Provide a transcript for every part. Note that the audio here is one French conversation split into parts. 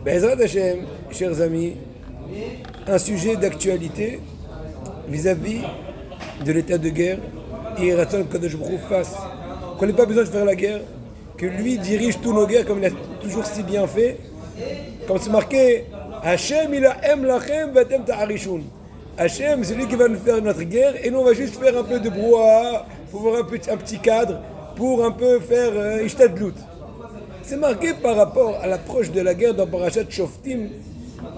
Be'ezrat Hashem, chers amis, un sujet d'actualité vis-à-vis de l'état de guerre et Ratzon Kadosh Baruch Hu fasse. Qu'on n'ait pas besoin de faire la guerre, que lui dirige tous nos guerres comme il a toujours si bien fait. Comme c'est marqué, Hashem il a aime lachem vatem ta'arishun. Hashem, c'est lui qui va nous faire notre guerre et nous on va juste faire un peu de brouhaha pour voir un petit cadre, pour un peu faire ishtadlut. C'est marqué par rapport à l'approche de la guerre dans Parashat Shoftim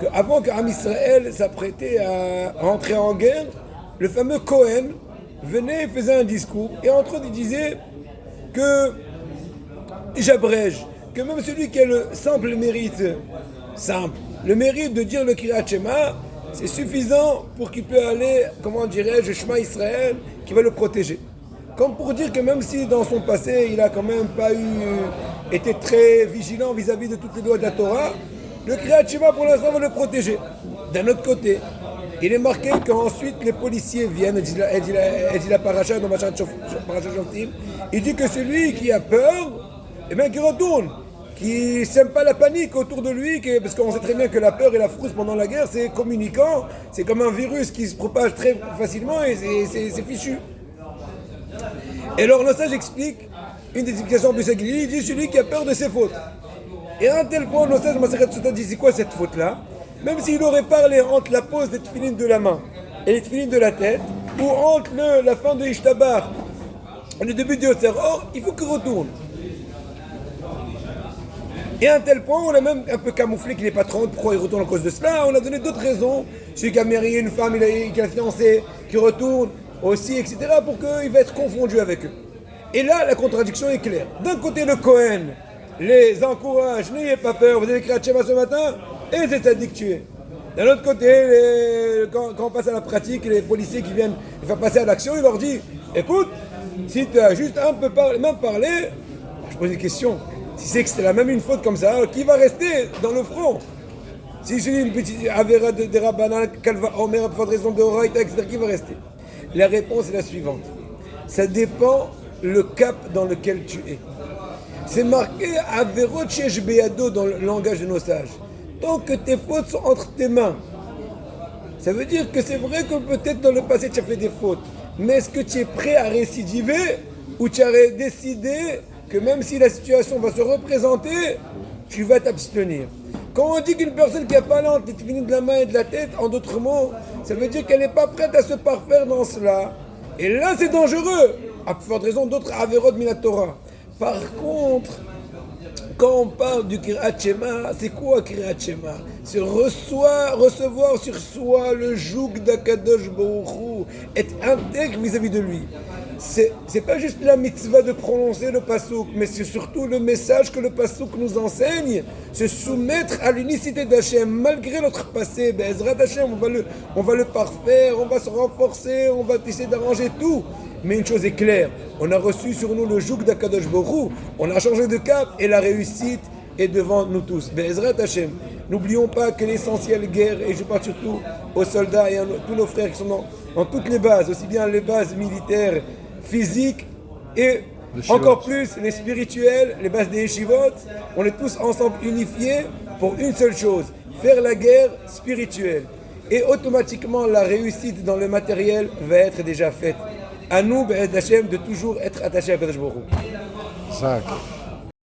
qu'avant qu'Am Israël s'apprêtait à rentrer en guerre, le fameux Cohen venait et faisait un discours et entre autres il disait que, j'abrège, que même celui qui a le simple mérite, le mérite de dire le Kriyat Shema, c'est suffisant pour qu'il puisse aller, comment dirais-je, Shema Israël, qui va le protéger. Comme pour dire que même si dans son passé il a quand même pas été très vigilant vis-à-vis de toutes les lois de la Torah, le Kriyat Shema pour l'instant va le protéger. D'un autre côté, il est marqué qu'ensuite les policiers viennent, et dit la paracha dans Parashat Shoftim, il dit que celui qui a peur, eh bien qui retourne, qui sème pas la panique autour de lui, parce qu'on sait très bien que la peur et la frousse pendant la guerre c'est communicant, c'est comme un virus qui se propage très facilement et c'est fichu. Et alors le sage explique, une des explications de Sagili, il dit celui qui a peur de ses fautes. Et à un tel point, le sage Maseret Sota dit c'est quoi cette faute-là? Même s'il aurait parlé entre la pose des tefilines de la main et les tefilines de la tête, ou entre la fin de Ishtabar et le début de Yotzer, or il faut qu'il retourne. Et à un tel point, on a même un peu camouflé qu'il n'est pas 30, pourquoi il retourne à cause de cela. On a donné d'autres raisons. Celui qui a marié une femme, qui a fiancé, qui retourne aussi, etc., pour qu'il va être confondu avec eux. Et là, la contradiction est claire. D'un côté, le Cohen les encourage, n'ayez pas peur, vous avez écrit à Shema ce matin, et c'est sadique tué. D'un autre côté, quand on passe à la pratique, les policiers qui viennent faire passer à l'action, il leur dit, écoute, si tu as juste un peu parlé, je pose une question. Si c'est que c'était la même une faute comme ça, qui va rester dans le front? Si c'est une petite avéra de Rabbanan, Kalva Omer, pour raison de Horaïta, etc., qui va rester? La réponse est la suivante. Ça dépend le cap dans lequel tu es. C'est marqué Averot Shesh Beado dans le langage de nos sages. Tant que tes fautes sont entre tes mains, ça veut dire que c'est vrai que peut-être dans le passé tu as fait des fautes, mais est-ce que tu es prêt à récidiver ou tu as décidé que même si la situation va se représenter, tu vas t'abstenir? Quand on dit qu'une personne qui a pas l'ante est finie de la main et de la tête, en d'autres mots, ça veut dire qu'elle n'est pas prête à se parfaire dans cela. Et là, c'est dangereux, à plus forte raison d'autres Averot Minatora. Par contre, quand on parle du Kriyat Shema, c'est quoi Kriyat Shema? C'est recevoir sur soi le joug d'Akadosh Baruch Hu, être intègre vis-à-vis de lui. C'est pas juste la mitzvah de prononcer le pasouk, mais c'est surtout le message que le pasouk nous enseigne, se soumettre à l'unicité d'Hachem, malgré notre passé. Be'ezrat Hashem, on va le parfaire, on va se renforcer, on va essayer d'arranger tout. Mais une chose est claire, on a reçu sur nous le joug d'Akadosh Baruch Hu, on a changé de cap et la réussite est devant nous tous. Be'ezrat Hashem, n'oublions pas que l'essentiel guerre, et je parle surtout aux soldats et à tous nos frères qui sont dans toutes les bases, aussi bien les bases militaires, physiques et encore plus les spirituelles, les bases des yeshivot, on est tous ensemble unifiés pour une seule chose, faire la guerre spirituelle. Et automatiquement la réussite dans le matériel va être déjà faite. À nous, Be'ez Hashem, de toujours être attachés à Kadosh Baruch Hu.